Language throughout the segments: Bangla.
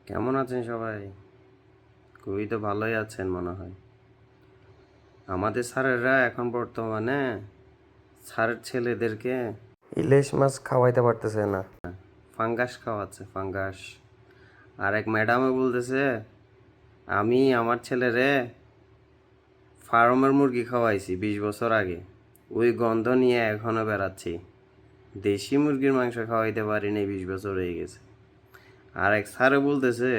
কেমন আছেন সবাই? খুবই তো ভালোই আছেন মনে হয়। আমাদের স্যারেরা এখন বর্তমানে স্যারের ছেলেদেরকে ইলিশ মাছ খাওয়াইতে পারতেছে না, ফাঙ্গাস খাওয়াচ্ছে, ফাঙ্গাস। আর এক ম্যাডামও বলতেছে আমি আমার ছেলেরে ফার্মের মুরগি খাওয়াইছি 20 বছর আগে, ওই গন্ধ নিয়ে এখনও বেড়াচ্ছি। দেশি মুরগির মাংস খাওয়াইতে পারিনি, 20 বছর হয়ে গেছে। আর এক স্যারও বলতেছে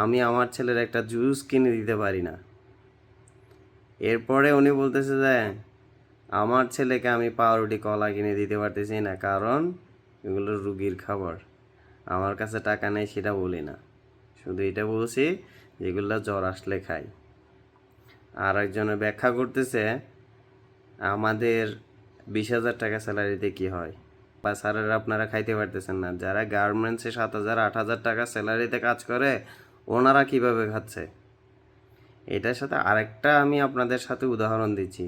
আমি আমার ছেলের একটা জুস কিনে দিতে পারি না। এরপরে উনি বলতেছে যে আমার ছেলেকে আমি পাউরুটি কলা কিনে দিতে পারতেছি না, কারণ এগুলো রুগীর খাবার। আমার কাছে টাকা নেই সেটা বলি না, শুধু এটা বলছি যেগুলো জ্বর আসলে খাই। আর একজনে ব্যাখ্যা করতেছে আমাদের 20,000 টাকা স্যালারিতে কি হয়, বা স্যারেরা আপনারা খাইতে পারতেছেন না, যারা গার্মেন্টসে 7,000 8,000 টাকা স্যালারিতে কাজ করে ওনারা কিভাবে খাচ্ছে। এটার সাথে আরেকটা আমি আপনাদের সাথে উদাহরণ দিচ্ছি।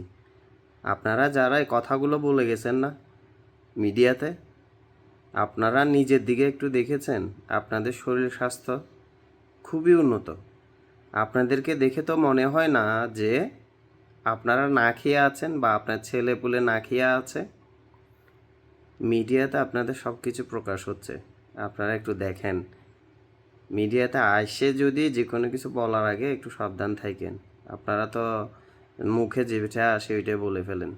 আপনারা যারা এই কথাগুলো বলে গেছেন না মিডিয়াতে, আপনারা নিজের দিকে একটু দেখেছেন? আপনাদের শরীর স্বাস্থ্য খুবই উন্নত। আপনাদেরকে দেখে তো মনে হয় না যে আপনারা না খেয়ে আছেন বা আপনার ছেলে পুলে না খেয়ে আছে। মিডিয়াতে আপনাদের সব কিছু প্রকাশ হচ্ছে, আপনারা একটু দেখেন। মিডিয়াতে আসে যদি যে কোনো কিছু বলার আগে একটু সাবধান থাকেন। আপনারা তো মুখে যেটা আসে ওইটাই বলে ফেলেন।